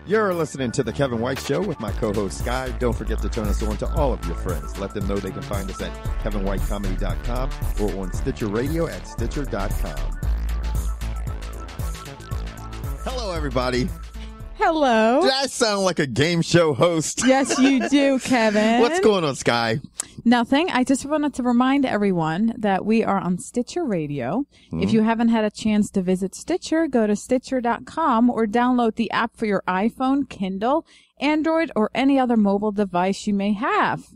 You're listening to The Kevin White Show with my co-host Sky. Don't forget to turn us on to all of your friends. Let them know they can find us at kevinwhitecomedy.com or on Stitcher Radio at stitcher.com. Hello, everybody. Hello. Did I sound like a game show host? Yes, you do, Kevin. What's going on, Sky? Nothing. I just wanted to remind everyone that we are on Stitcher Radio. If you haven't had a chance to visit Stitcher, go to Stitcher.com or download the app for your iPhone, Kindle, Android, or any other mobile device you may have.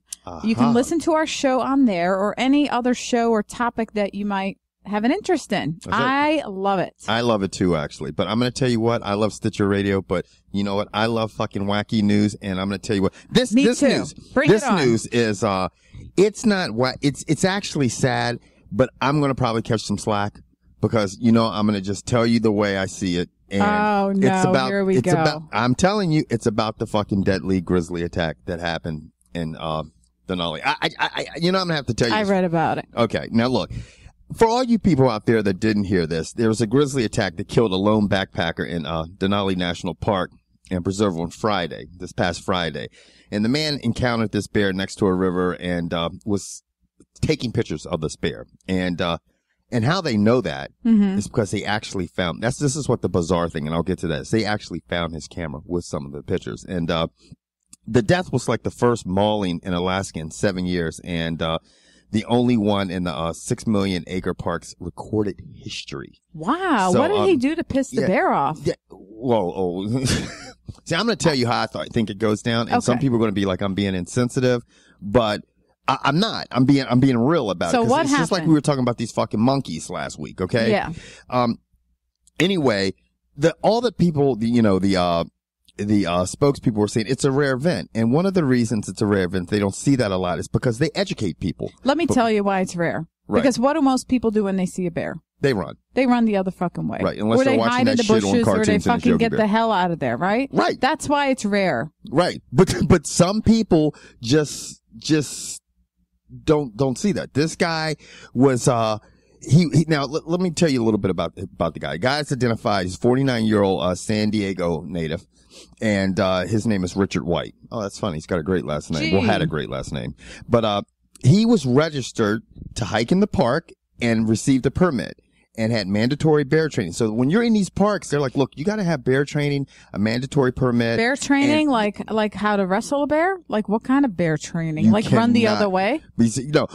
You can listen to our show on there or any other show or topic that you might have an interest in. I love it. I love it too, actually. But I'm going to tell you what, I love Stitcher Radio, but you know what? I love fucking wacky news, and I'm going to tell you what. This too. news, Bring this it on. news is it's not it's actually sad, but I'm going to probably catch some slack because I'm going to just tell you the way I see it. And oh no, it's about, here we go. I'm telling you, it's about the fucking deadly grizzly attack that happened in Denali. I'm going to have to tell you. I read about it. Okay, now look. For all you people out there that didn't hear this, there was a grizzly attack that killed a lone backpacker in Denali National Park and Preserve on Friday, this past Friday. And the man encountered this bear next to a river and was taking pictures of this bear. And how they know that is because they actually found, this is what the bizarre thing, and I'll get to that, is they actually found his camera with some of the pictures. And the death was like the first mauling in Alaska in 7 years, and the only one in the 6 million acre park's recorded history. Wow. So, what did he do to piss the bear off? Yeah, whoa. See, I'm going to tell you how I think it goes down. And some people are going to be like, I'm being insensitive, but I'm not. I'm being real about it. So what it's happened? just like we were talking about these fucking monkeys last week. Okay. Yeah. Anyway, all the people, the spokespeople were saying it's a rare event. And one of the reasons it's a rare event, they don't see that a lot, is because they educate people. Let me tell you why it's rare. Right. Because what do most people do when they see a bear? They run. They run the other fucking way. Right. Unless or they're they watching hide in that the shit on bushes, or cartoons they and fucking Yogi get Bear. the hell out of there, right? Right. That's why it's rare. Right. But some people just don't see that. This guy was, he now let me tell you a little bit about the guy. The guy's identified. He's a 49-year-old San Diego native, and his name is Richard White. Oh, that's funny. He's got a great last name. Gee. Well, had a great last name. But he was registered to hike in the park and received a permit and had mandatory bear training. So when you're in these parks, they're like, look, you got to have bear training, a mandatory permit. Bear training, like how to wrestle a bear? Like what kind of bear training? You Like run the cannot other way? No,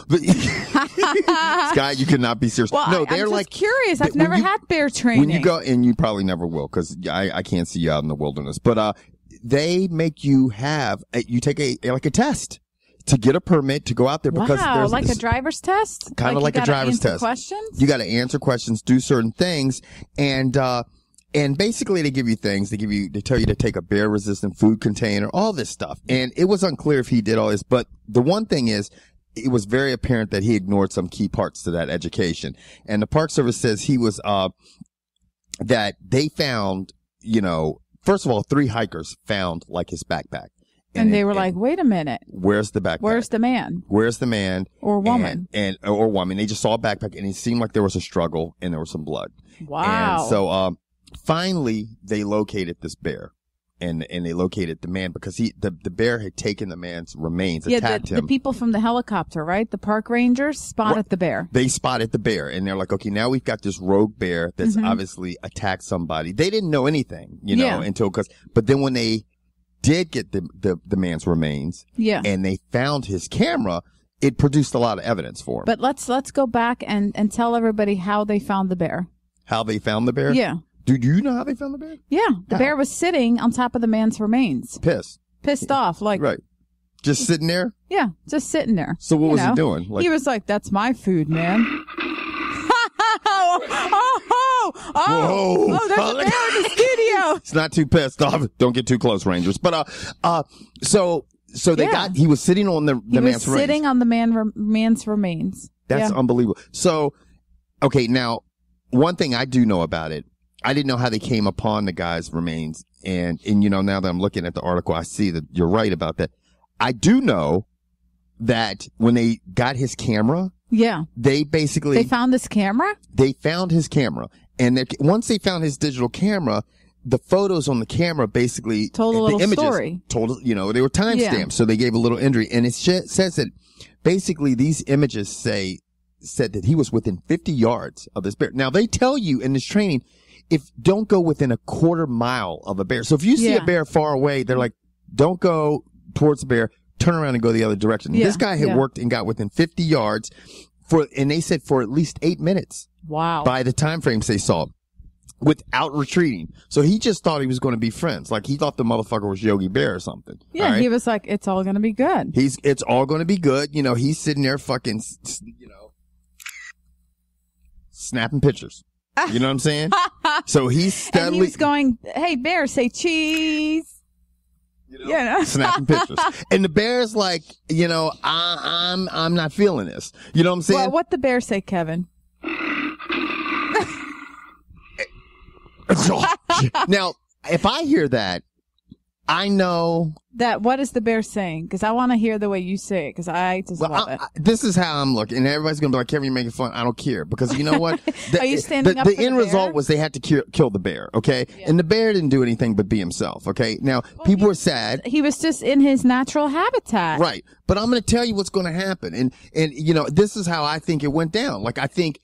Sky, you cannot be serious. Well, no, I'm they're just like curious. I've when never you- had bear training. When you go, and you probably never will, because I can't see you out in the wilderness. But they make you have you take a test to get a permit to go out there, because wow, there's like a driver's test? kind of like a driver's test. Questions? You got to answer questions, do certain things, and basically they give you things. They tell you to take a bear resistant food container, all this stuff. And it was unclear if he did all this, but the one thing is, it was very apparent that he ignored some key parts to that education. And the Park Service says he was, that they found, first of all, 3 hikers found like his backpack. And they were like, wait a minute. Where's the backpack? Where's the man? Where's the man? Or woman. Or woman. They just saw a backpack, and it seemed like there was a struggle and there was some blood. Wow. And so, finally they located this bear. And they located the man because the bear had taken the man's remains, attacked him. The people from the helicopter, right? The park rangers spotted the bear. They spotted the bear, and they're like, okay, now we've got this rogue bear that's obviously attacked somebody. They didn't know anything, but then when they did get the man's remains, and they found his camera, it produced a lot of evidence for him. But let's go back and tell everybody how they found the bear. How they found the bear? Yeah. Do you know how they found the bear? Yeah. The How? bear was sitting on top of the man's remains. Pissed off. Like, right. Just sitting there? Yeah. Just sitting there. So what was he doing? He was like, that's my food, man. Oh, there's a bear in the studio. It's not too pissed off. Don't get too close, Rangers. But, so he was sitting on the man's remains. He was sitting on the man's remains. That's unbelievable. So, okay, now, one thing I do know about it, I didn't know how they came upon the guy's remains. And now that I'm looking at the article, I see that you're right about that. I do know that when they got his camera, they basically... They found this camera? They found his camera. And once they found his digital camera, the photos on the camera basically told a little story. Told, they were timestamped, Yeah. so they gave a little injury. And it says that basically these images said that he was within 50 yards of this bear. Now, they tell you in this training, don't go within a quarter mile of a bear. So if you see a bear far away, they're like, don't go towards the bear, turn around and go the other direction. Yeah. This guy had worked and got within 50 yards and they said for at least 8 minutes. Wow. By the time frames they saw, without retreating. So he just thought he was going to be friends. Like he thought the motherfucker was Yogi Bear or something. Yeah, right? he was like, it's all going to be good. It's all going to be good. He's sitting there fucking, snapping pictures. You know what I'm saying? So he's steadily. And he was going, hey, bear, say cheese. Snapping pictures. And the bear's like, I'm not feeling this. You know what I'm saying? Well, what the bear say, Kevin? Now, if I hear that, I know that. What is the bear saying? Because I want to hear the way you say it. Because I just love it. This is how I'm looking, and everybody's gonna be like, "Kevin, you're making fun." I don't care because you know what? Are you standing up for the end bear? result was they had to kill the bear. Okay, and the bear didn't do anything but be himself. Okay, now people were sad. He was just in his natural habitat, right? But I'm gonna tell you what's gonna happen, and this is how I think it went down. Like I think.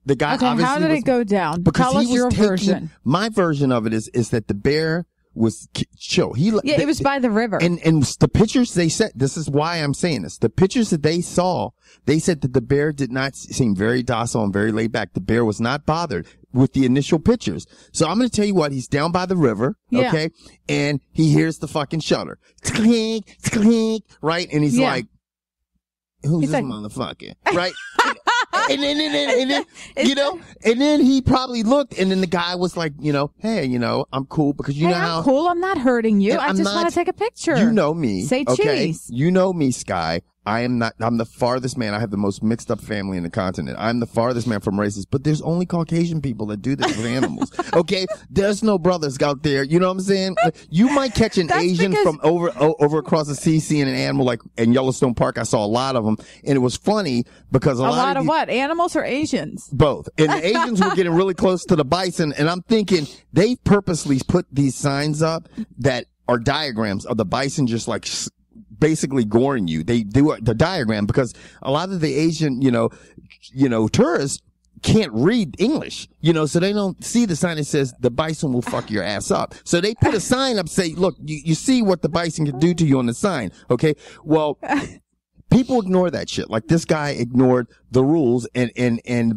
The guy obviously how did it go down? Because Tell us your version. My version of it is that the bear was chill. It was by the river. And the pictures they said, this is why I'm saying this. The pictures that they saw, they said that the bear did not seem very docile and very laid back. The bear was not bothered with the initial pictures. So I'm going to tell you what, he's down by the river, okay? And he hears the fucking shutter. Clink, right? And he's like, who's this motherfucker? Right? And then, and then he probably looked, and then the guy was like, hey, I'm cool because I'm cool. I'm not hurting you. I just want to take a picture. You know me. Say okay? cheese. You know me, Sky. I'm the farthest man. I have the most mixed up family in the continent. I'm the farthest man from races, but there's only Caucasian people that do this with animals. Okay? There's no brothers out there. You know what I'm saying? You might catch an Asian from over across the sea seeing an animal like in Yellowstone Park. I saw a lot of them, and it was funny because a lot of what? Animals or Asians? Both. And the Asians were getting really close to the bison, and I'm thinking they purposely put these signs up that are diagrams of the bison just like basically goring you. They do the diagram because a lot of the Asian, tourists can't read English, so they don't see the sign that says the bison will fuck your ass up. So they put a sign up, say, look, you see what the bison can do to you on the sign. Okay. Well, people ignore that shit. Like this guy ignored the rules and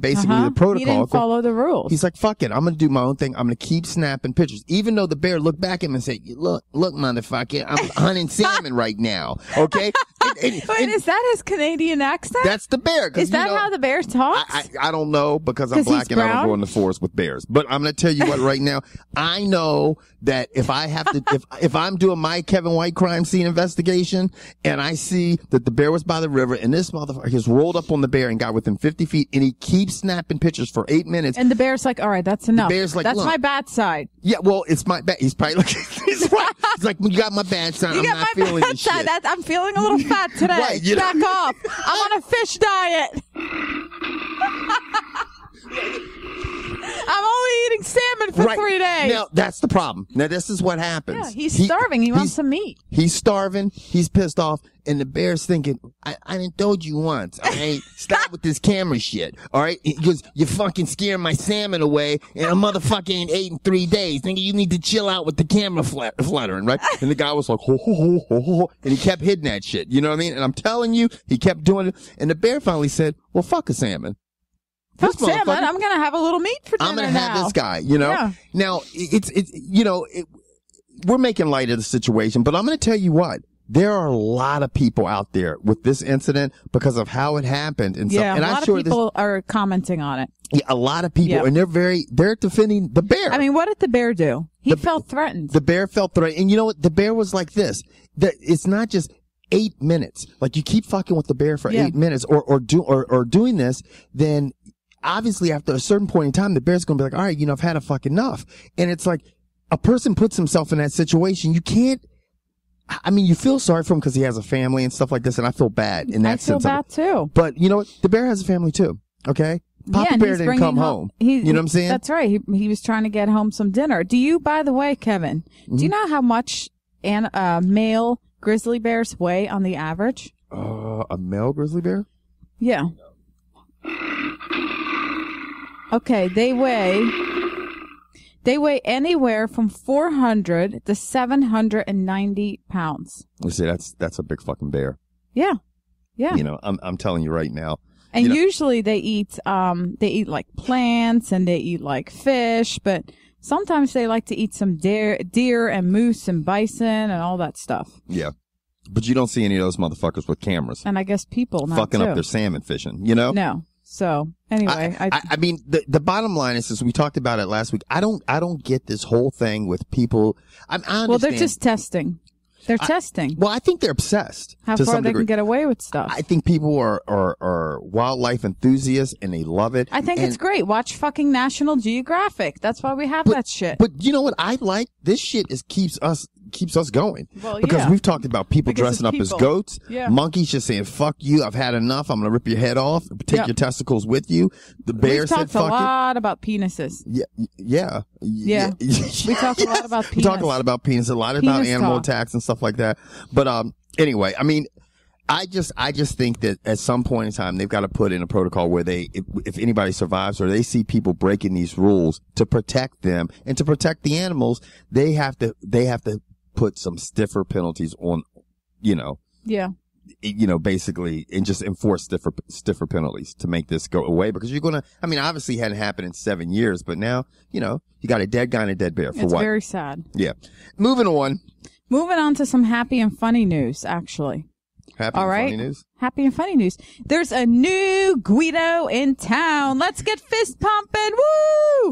basically the protocol. He didn't follow the rules. He's like, fuck it. I'm going to do my own thing. I'm going to keep snapping pictures. Even though the bear looked back at him and said, look, motherfucker, I'm hunting salmon right now. Okay. Wait, is that his Canadian accent? That's the bear. Is that how the bear talks? I don't know because I'm black and I don't go in the forest with bears. But I'm going to tell you what right now. I know that if I have to, if I'm doing my Kevin White crime scene investigation and I see that the bear was by the river and this motherfucker has rolled up on the bear and got within 50 feet and he keeps snapping pictures for 8 minutes. And the bear's like, all right, that's enough. The bear's like, that's look, my bad side. Yeah, well, it's my bad. He's probably like, he's like, you got my bad side. I'm not feeling this shit. I'm feeling a little fat today. Right, back off. I'm on a fish diet. I'm only eating salmon for 3 days. Now, that's the problem. Now, this is what happens. Yeah, he's starving. He wants some meat. He's starving. He's pissed off. And the bear's thinking, I done told you once, all right? Stop with this camera shit, all right? Because you're fucking scaring my salmon away, and a motherfucker ain't ate in 3 days. Nigga, you need to chill out with the camera fluttering, right? And the guy was like, ho, ho, ho, ho, ho, and he kept hitting that shit. You know what I mean? And I'm telling you, he kept doing it. And the bear finally said, well, fuck a salmon. Fuck salmon. I'm going to have a little meat for dinner. I'm going to have this guy, Yeah. Now, we're making light of the situation, but I'm going to tell you what. There are a lot of people out there with this incident because of how it happened and stuff. And a lot of people are commenting on it. Yeah, a lot of people, and they're defending the bear. I mean, what did the bear do? He felt threatened. The bear felt threatened. And you know what? The bear was like this. It's not just 8 minutes. Like you keep fucking with the bear for 8 minutes or doing this, then obviously after a certain point in time, the bear's going to be like, all right, I've had a fuck enough. And it's like a person puts himself in that situation. You can't, you feel sorry for him because he has a family and stuff like this, and I feel bad in that sense. I feel bad too. But you know what? The bear has a family too. Okay? Papa and Bear he's didn't bringing come home. You know what I'm saying? That's right. He was trying to get home some dinner. Do you, by the way, Kevin, do you know how much male grizzly bears weigh on the average? A male grizzly bear? Yeah. Okay, they weigh anywhere from 400 to 790 pounds. Let's say that's a big fucking bear. Yeah. Yeah. You know, I'm telling you right now. And usually they eat like plants and they eat like fish, but sometimes they like to eat some deer and moose and bison and all that stuff. Yeah. But you don't see any of those motherfuckers with cameras. And I guess people not fucking too. up their salmon fishing, you know? No. So anyway, I mean, the bottom line is we talked about it last week. I don't get this whole thing with people. I understand. Well, they're just testing. They're testing. Well, I think they're obsessed. How far they can get away with stuff. I think people are wildlife enthusiasts and they love it. I think it's great. Watch fucking National Geographic. That's why we have that shit. But you know what I like? This shit keeps us going. Well, because we've talked about people dressing up as goats. Yeah. Monkeys just saying, fuck you, I've had enough, I'm going to rip your head off, take your testicles with you. The bear said, fuck you. We talked a lot about penises. Yeah. We talk a lot about penis. We talk a lot about penis, a lot about animal attacks and stuff like that. But anyway, I mean, I just think that at some point in time they've got to put in a protocol where if anybody survives or they see people breaking these rules to protect them and to protect the animals, they have to put some stiffer penalties on, basically, and just enforce stiffer penalties to make this go away, because obviously it hadn't happened in 7 years, but now, you got a dead guy and a dead bear for it's what? It's very sad. Yeah. Moving on to some happy and funny news, actually. Funny news? Happy and funny news. There's a new Guido in town. Let's get fist pumping. Woo!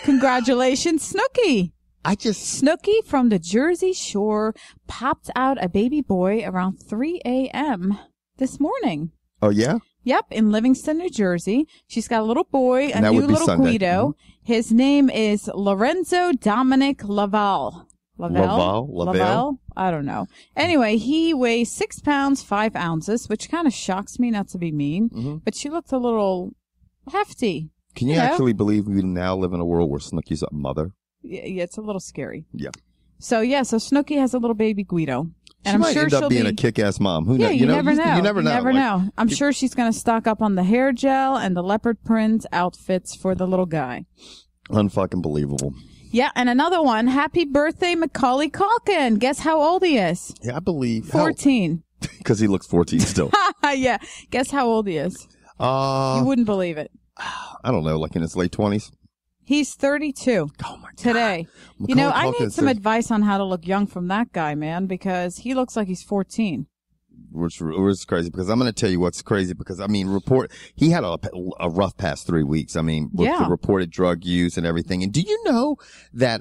Congratulations, Snooki. Snooki from the Jersey Shore popped out a baby boy around 3 a.m. this morning. Oh, yeah? Yep, in Livingston, New Jersey. She's got a little boy, a new little Sunday. Guido. Mm-hmm. His name is Lorenzo Dominic Laval. Laval? I don't know. Anyway, he weighs 6 pounds, 5 ounces, which kind of shocks me, not to be mean, but she looked a little hefty. Can you actually believe we now live in a world where Snooki's a mother? Yeah, it's a little scary. Yeah. So Snooki has a little baby Guido. And I'm sure end up being a kick-ass mom. Who knows? You never know. You never know. I'm sure she's going to stock up on the hair gel and the leopard print outfits for the little guy. Unfucking believable. Yeah, and another one. Happy birthday, Macaulay Culkin. Guess how old he is? Yeah, I believe. 14. Because he looks 14 still. Yeah. Guess how old he is? You wouldn't believe it. I don't know, like in his late 20s. He's 32. Oh, my God. Today. Macaulay I Culkin need some advice on how to look young from that guy, man, because he looks like he's 14. Which is crazy, because I'm going to tell you what's crazy, because, he had a rough past 3 weeks. With the reported drug use and everything. And do you know that,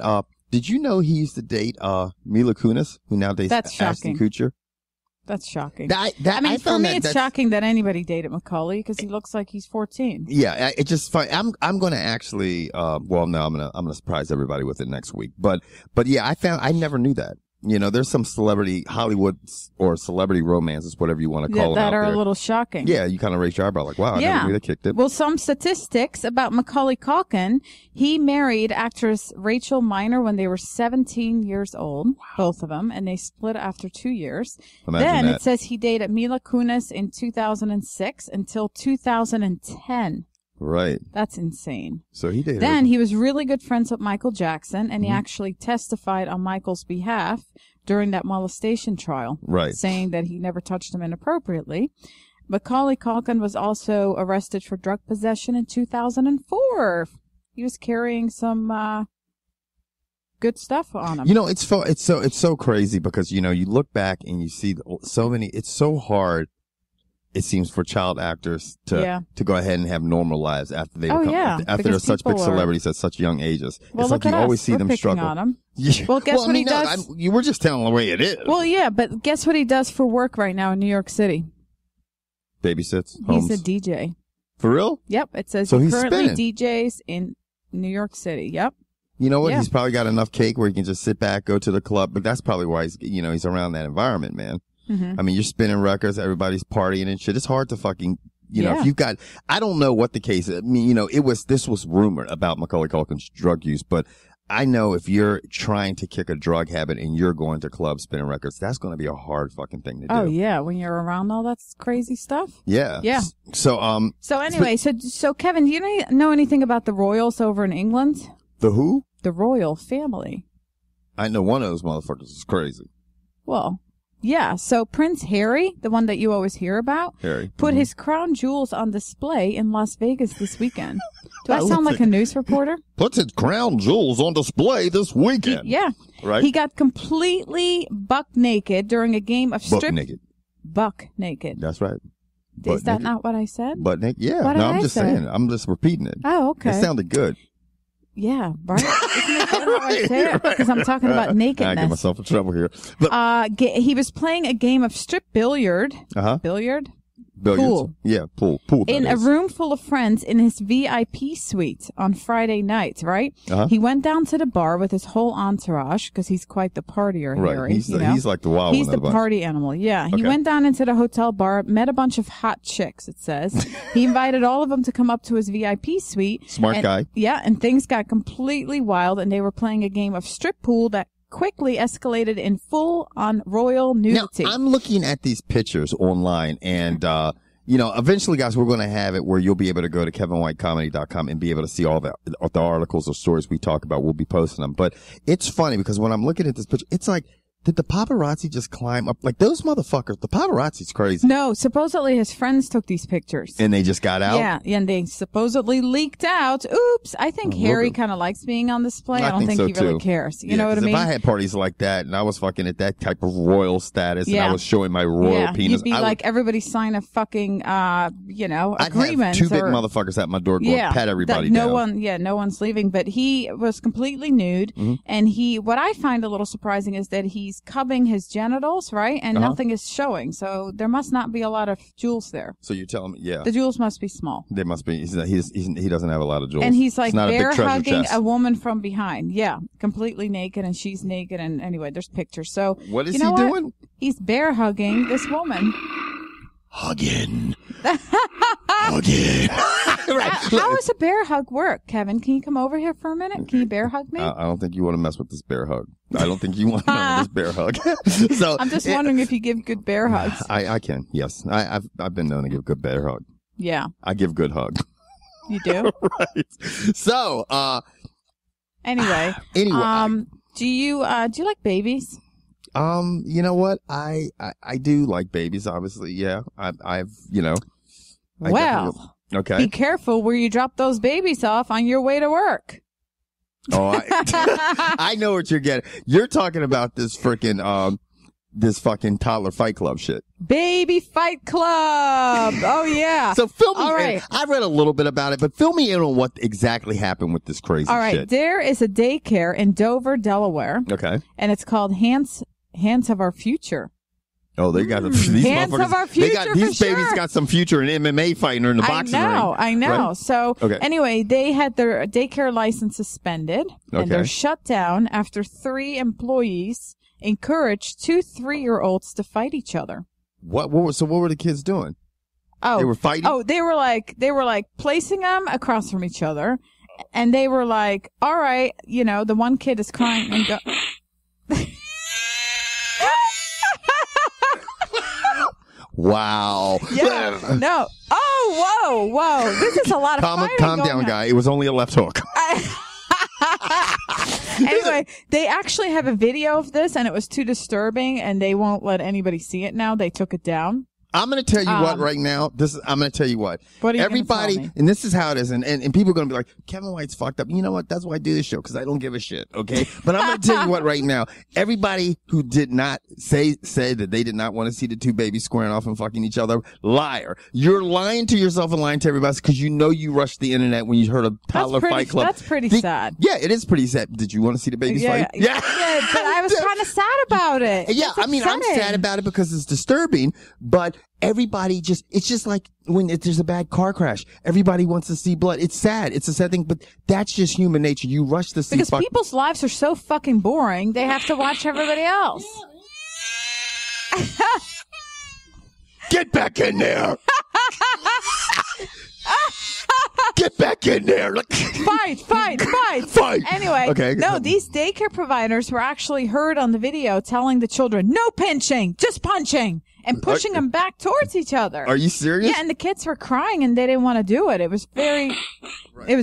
did you know he used to date, Mila Kunis, who now dates Ashton Kutcher? That's shocking. For me, it's shocking that anybody dated Macaulay, because he looks like he's 14. Yeah, it's just fun. I'm going to actually, I'm going to surprise everybody with it next week. But yeah, I never knew that. There's some celebrity Hollywood or celebrity romances, whatever you want to call them, that are a little shocking. Yeah, you kind of raise your eyebrow like, wow, I never knew they kicked it. Well, some statistics about Macaulay Culkin. He married actress Rachel Miner when they were 17 years old, both of them, and they split after 2 years. Imagine that. It says he dated Mila Kunis in 2006 until 2010. Right. That's insane. So he dated. Then he was really good friends with Michael Jackson, and he actually testified on Michael's behalf during that molestation trial. Right. Saying that he never touched him inappropriately. Macaulay Culkin was also arrested for drug possession in 2004. He was carrying some good stuff on him. It's so crazy, because you look back and you see so many. It's so hard, it seems, for child actors to go ahead and have normal lives after they after they're such big celebrities at such young ages. Well, it's like you always see them struggle. On him. Yeah. Well, guess what he does? You were just telling the way it is. Well, yeah, but guess what he does for work right now in New York City? Babysits. He's a DJ. For real? Yep. It says so he he's currently spinning. DJs in New York City. Yep. You know what? Yeah. He's probably got enough cake where he can just sit back, go to the club. But that's probably why he's around that environment, man. Mm-hmm. You're spinning records, everybody's partying and shit. It's hard to fucking, you know, if you've got, I don't know what the case is. I mean, you know, this was rumored about Macaulay Culkin's drug use, but I know if you're trying to kick a drug habit and you're going to clubs spinning records, that's going to be a hard fucking thing to do. Oh yeah, when you're around all that crazy stuff. Yeah. Yeah. So anyway, so Kevin, do you know anything about the royals over in England? The who? The royal family. I know one of those motherfuckers is crazy. Well, yeah. So Prince Harry, the one that you always hear about, put his crown jewels on display in Las Vegas this weekend. Do I sound like a news reporter? Puts his crown jewels on display this weekend. Yeah. Right. He got completely buck naked during a game of Buck naked. That's right. Is that not what I said? Butt naked. Yeah. What No, did I'm I just say? saying. I'm just repeating it. Oh, okay. It sounded good. Yeah, right? Isn't it good how I say it? Because I'm talking about nakedness. I get myself in trouble here. But, he was playing a game of strip billiard. Billiards? Pool. Yeah, pool. In a room full of friends in his VIP suite on Friday night, right? He went down to the bar with his whole entourage because he's quite the partier, right. Harry. He's like the wild He's one. the party animal, yeah. He went down into the hotel bar, met a bunch of hot chicks, it says. He invited all of them to come up to his VIP suite. Smart guy. Yeah, and things got completely wild, and they were playing a game of strip pool that quickly escalated in full-on royal nudity. Now, I'm looking at these pictures online, and you know, eventually, guys, we're going to have it where you'll be able to go to kevinwhitecomedy.com and be able to see all the articles or stories we talk about. We'll be posting them. But it's funny because when I'm looking at this picture, it's like, did the paparazzi just climb up? Like, those motherfuckers, the paparazzi's crazy. No, supposedly his friends took these pictures. And they just got out? Yeah, and they supposedly leaked out. Oops. I think Harry kind of likes being on display. I don't think so he really cares. You know what I mean? If I had parties like that and I was fucking at that type of royal status and I was showing my royal penis. You'd be like, everybody sign a fucking, agreement. I'd have two big motherfuckers at my door going, pat everybody down. No one's leaving. But he was completely nude. And what I find a little surprising is that he's cupping his genitals, right? And nothing is showing. So there must not be a lot of jewels there. So you're telling me, yeah. The jewels must be small. There must be. He doesn't have a lot of jewels. And he's like bear hugging a woman from behind. Yeah. Completely naked, and she's naked. And anyway, there's pictures. So what is he doing? He's bear hugging this woman. Hugging. Hugging. Right. How does a bear hug work, Kevin? Can you come over here for a minute? Can you bear hug me? I don't think you want to mess with this bear hug. I don't think you want to mess with this bear hug. So I'm just wondering if you give good bear hugs. I can, yes. I've been known to give good bear hug. Yeah. I give good hug. You do? Right. So, Anyway. Do you like babies? You know what? I do like babies, obviously. Yeah. I've, you know. Well, okay. Be careful where you drop those babies off on your way to work. Oh, I know what you're getting. You're talking about this freaking, this fucking toddler fight club shit. Baby Fight Club. Oh, yeah. So fill me All in. I read a little bit about it, but fill me in on what exactly happened with this crazy shit. All right. There is a daycare in Dover, Delaware. Okay. And it's called Hands of Our Future. Oh, they got these Hands of Our Future. These babies got some future in MMA fighting or in the boxing ring. I know. Right? So anyway, they had their daycare license suspended, and they're shut down after 3 employees encouraged 2 3-year-olds to fight each other. What were the kids doing? Oh, they were fighting. Oh, they were like placing them across from each other, and they were like, "All right, you know, the one kid is crying and go." Wow. Yeah. No. Oh, whoa. This is a lot of fighting Calm going down, on. guy. It was only a left hook. Anyway, they actually have a video of this, and it was too disturbing, and they won't let anybody see it now. They took it down. I'm going to tell you what right now. I'm going to tell you what. What are you Everybody, gonna tell me? and this is how it is, and people are going to be like, Kevin White's fucked up. You know what? That's why I do this show, because I don't give a shit, okay? But I'm going to tell you what right now. Everybody who did not say that they did not want to see the 2 babies squaring off and fucking each other, liar. You're lying to yourself and lying to everybody because you know you rushed the internet when you heard of Toddler Fight Club. That's pretty sad. Yeah, it is pretty sad. Did you want to see the babies fight? Yeah, but I was kind of sad about it. Yeah, It's I mean, I'm upsetting. sad about it because it's disturbing, but everybody it's just like when there's a bad car crash, everybody wants to see blood. It's sad. It's a sad thing, but that's just human nature. You rush to see because people's lives are so fucking boring, they have to watch everybody else. Get back in there. get back in there. Like, Fight. Fight. Anyway, Okay. no, these daycare providers were actually heard on the video telling the children, no pinching, just punching, and pushing them back towards each other. Are you serious? Yeah, and the kids were crying and they didn't want to do it. It was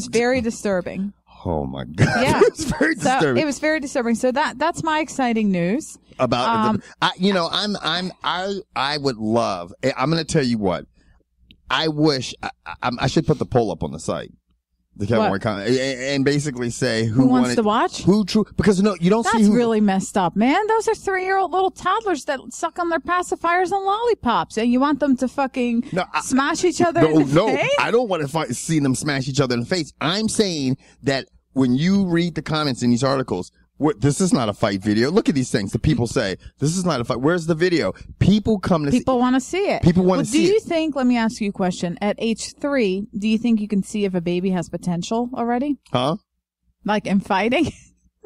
very disturbing. Oh my God. Yeah. It was very disturbing. So it was very disturbing. So that's my exciting news. About I would love. I'm going to tell you what. I wish I should put the poll up on the site. The Kevin What? Ware comment, and basically say Who wants to watch? Who true? Because no, you don't see That's who. really messed up, man. Those are 3-year-old little toddlers that suck on their pacifiers and lollipops, and you want them to fucking smash each other in the face? I don't want to see them smash each other in the face. I'm saying that when you read the comments in these articles, this is not a fight video. Look at these things. The people say, this is not a fight. Where's the video? People come to People want to see it. People want to see it. Do you think, let me ask you a question, at age 3, do you think you can see if a baby has potential already? Huh? Like in fighting?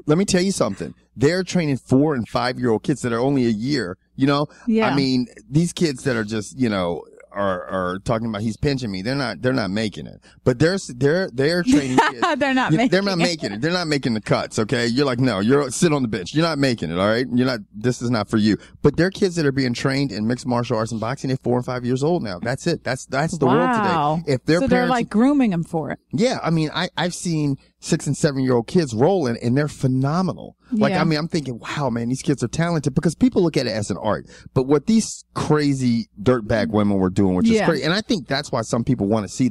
Let me tell you something. They're training 4 and 5-year-old kids that are only a year, you know? Yeah. I mean, these kids that are just, you know, are talking about he's pinching me. They're not making it. But they're training kids. They're not making it. They're not making the cuts. Okay. You're like, no, sit on the bench. You're not making it. All right. This is not for you. But they're kids that are being trained in mixed martial arts and boxing. They're 4 and 5 years old now. That's it. That's the world today. If their so parents, they're like grooming them for it. yeah. I mean, I've seen 6 and 7-year-old kids rolling and they're phenomenal. Like, Yeah. I mean, I'm thinking, wow, man, these kids are talented because people look at it as an art. But what these crazy dirtbag women were doing, which is Yeah. crazy. And I think that's why some people want to see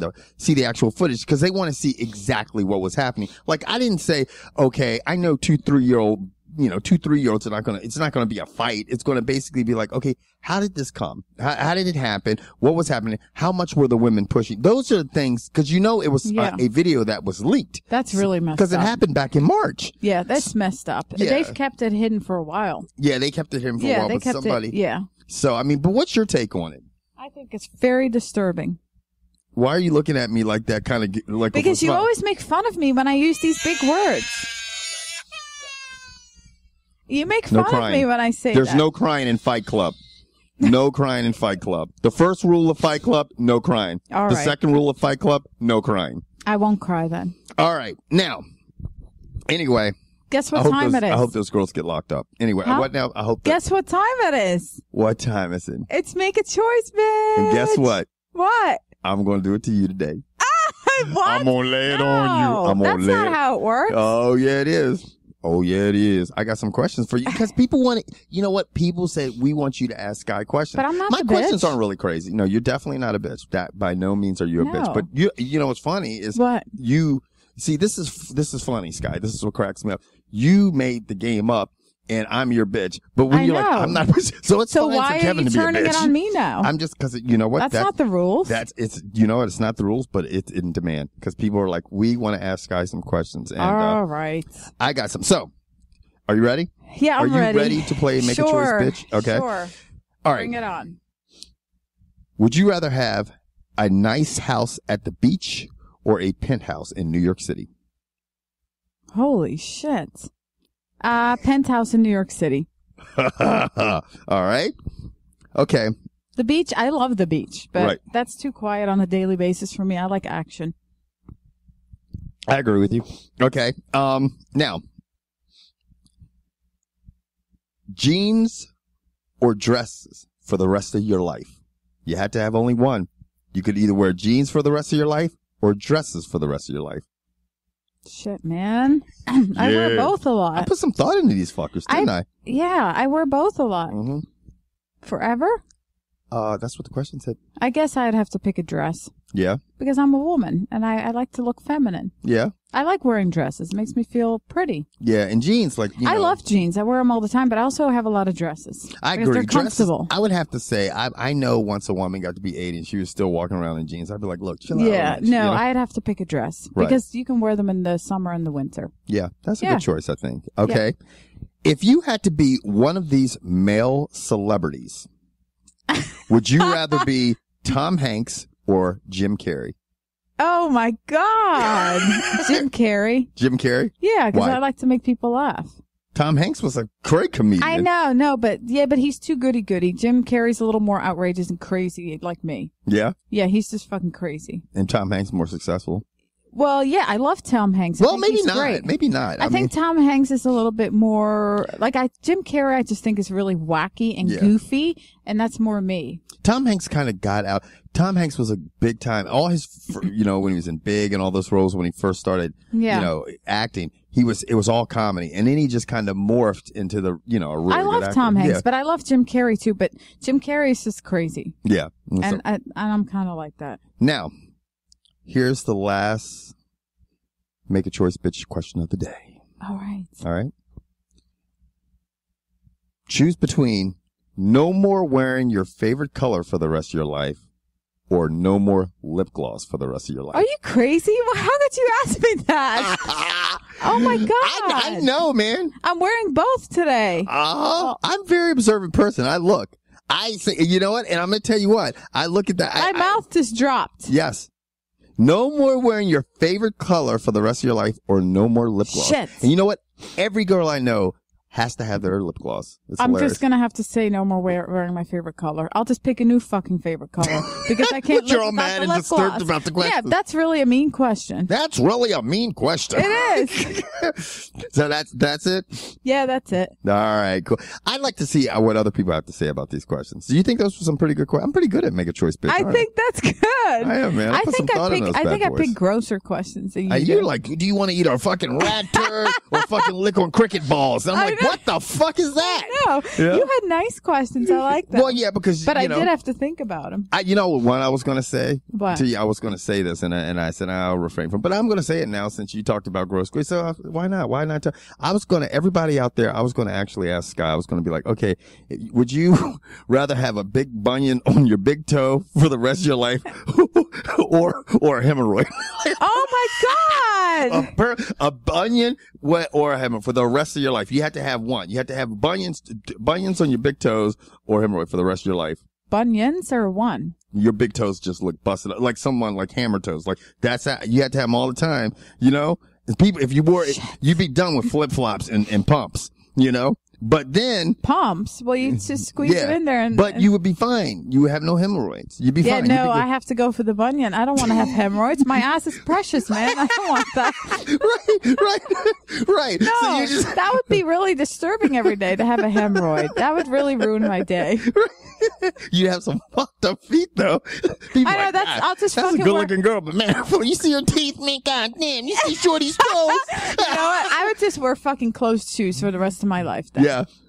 the actual footage because they want to see exactly what was happening. Like, I didn't say, okay, I know 2-3-year-old, 2-3-year-olds are not it's not going to be a fight. It's going to basically be like, okay, how did this come? How did it happen? What was happening? How much were the women pushing? Those are the things, because it was a video that was leaked. That's really messed up. Because it happened back in March. Yeah, that's messed up. Yeah. They've kept it hidden for a while. Yeah, they kept it hidden for a while, they but kept somebody. it. Yeah. So, I mean, but what's your take on it? I think it's very disturbing. Why are you looking at me like that kind of like? Because you always make fun of me when I use these big words. You make fun of me when I say There's that. no crying in Fight Club. No crying in Fight Club. The first rule of Fight Club, no crying. All the right. second rule of Fight Club, no crying. I won't cry then. All right. Now, anyway. Guess what time it is? I hope those girls get locked up. Anyway, Huh? what now? I hope. Guess what time it is? What time is it? It's Make a Choice, bitch. And guess what? What? I'm going to do it to you today. What? I'm going to lay it on you. I'm That's gonna lay not it. how it works. Oh, yeah, it is. Oh, yeah, it is. I got some questions for you because people want to, you know what? People say we want you to ask Sky questions. But I'm not My the questions bitch. aren't really crazy. No, you're definitely not a bitch. That by no means are you a bitch. No. But you know what's funny is What? you see, this is funny, Sky. This is what cracks me up. You made the game up and I'm your bitch. But when I you're like, know. I'm not, so it's So fine why for are Kevin you to be a turning bitch. it on me now? I'm just because you know what? That's not the rules. You know what? It's not the rules, but it's in demand because people are like, we want to ask Sky some questions. And All right. I got some. So, are you ready? Yeah, I'm Are you ready to play Make a Choice, bitch? Okay. Sure. All right. Bring it on. Would you rather have a nice house at the beach or a penthouse in New York City? Holy shit. Penthouse in New York City. All right. Okay. The beach, I love the beach, but Right. that's too quiet on a daily basis for me. I like action. I agree with you. Okay. Now, jeans or dresses for the rest of your life? You had to have only one. You could either wear jeans for the rest of your life or dresses for the rest of your life. Shit, man. I wear Yeah. both a I lot. put some thought into these fuckers, didn't I? Yeah, I wear both a lot. Mm-hmm. Forever? That's what the question said. I guess I'd have to pick a dress Yeah. because I'm a woman and I like to look feminine. Yeah. I like wearing dresses. It makes me feel pretty. Yeah. And jeans, like, you know. I love jeans. I wear them all the time, but I also have a lot of dresses. I because agree. They're comfortable. Dresses, I would have to say, I know once a woman got to be 80 and she was still walking around in jeans, I'd be like, look, chill out. Yeah, on that, no, you know? I'd have to pick a dress Right. because you can wear them in the summer and the winter. Yeah, that's a Yeah. good choice, I think. Okay. If you had to be one of these male celebrities, would you rather be Tom Hanks or Jim Carrey? Oh my God. Jim Carrey. Jim Carrey? Yeah, because Why? I like to make people laugh. Tom Hanks was a great comedian. I know, no, but he's too goody-goody. Jim Carrey's a little more outrageous and crazy like me. Yeah. Yeah, he's just fucking crazy. And Tom Hanks more successful. Well, yeah, I love Tom Hanks. Well, maybe he's not. Great. Maybe not. I think Tom Hanks is a little bit more like Jim Carrey. I just think is really wacky and goofy, and that's more me. Tom Hanks kind of got out. Tom Hanks was a big time. All his, when he was in Big and all those roles when he first started, acting, it was all comedy, and then he just kind of morphed into the, a really I love good actor. Tom Hanks, but I love Jim Carrey too. But Jim Carrey is just crazy. Yeah, and I'm kind of like that. Now, here's the last make a choice, bitch question of the day. All right. Choose between no more wearing your favorite color for the rest of your life, or no more lip gloss for the rest of your life. Are you crazy? Well, how could you ask me that? Oh my God. I know, man. I'm wearing both today. I'm a very observant person. I look. I say, you know what? And I'm going to tell you what. I look at that. My mouth just dropped. Yes. No more wearing your favorite color for the rest of your life, or no more lip gloss. Shit. And you know what? Every girl I know has to have their lip gloss. I'm hilarious. just going to have to say no more wearing my favorite color. I'll just pick a new fucking favorite color because I can't You're live all without mad the and lip disturbed gloss. about the question. Yeah, that's really a mean question. That's really a mean question. It is. So that's it? Yeah, that's it. All right, cool. I'd like to see what other people have to say about these questions. Do you think those were some pretty good questions? I'm pretty good at make a choice, bitch. I think that's good. I am, man. I think I pick grosser questions than you do. You're like, do you want to eat a fucking rat turd or fucking lick on cricket balls? And I'm like, what the fuck is that? No, you had nice questions. I like that. Well, yeah, because I did have to think about them. You know what I was going to say? What? To you, I was going to say this, and I said I'll refrain from. But I'm going to say it now since you talked about gross. So why not? Why not? Everybody out there, I was going to actually ask Sky. I was going to be like, okay, would you rather have a big bunion on your big toe for the rest of your life, or a hemorrhoid? Oh my God! A bunion or a hemorrhoid for the rest of your life. You have to have one. You have to have bunions on your big toes or hemorrhoid for the rest of your life. Bunions or one? Your big toes just look busted up, like someone like hammer toes. Like that's how you have to have them all the time. People, if you wore it, you'd be done with flip flops and pumps. But then pumps. Well, you just squeeze it in there, but you would be fine. You would have no hemorrhoids. You'd be fine. Yeah, no, I have to go for the bunion. I don't want to have hemorrhoids. My ass is precious, man. I don't want that. Right. No, so that would be really disturbing every day to have a hemorrhoid. That would really ruin my day. You have some fucked up feet, though. I know, I'll just that's fucking a good-looking girl, but man, you see her teeth, man, goddamn, you see Shorty's toes. You know what? I would just wear fucking closed shoes for the rest of my life then.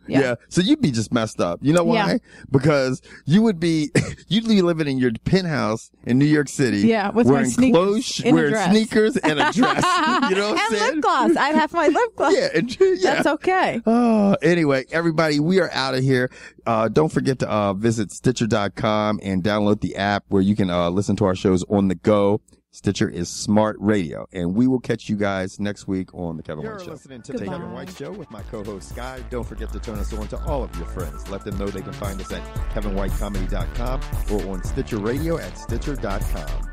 Yeah. So you'd be just messed up. You know why? Yeah. Because you'd be living in your penthouse in New York City. Yeah, with wearing my sneakers. wearing sneakers and a dress. You know what I'm and saying? lip gloss. I'd have my lip gloss. Yeah. That's okay. Oh, anyway, everybody, we are out of here. Don't forget to visit Stitcher.com and download the app where you can listen to our shows on the go. Stitcher is smart radio, and we will catch you guys next week on the Kevin White Show. You're listening to the Kevin White Show with my co-host Sky. Don't forget to turn us on to all of your friends. Let them know they can find us at KevinWhiteComedy.com or on Stitcher Radio at Stitcher.com.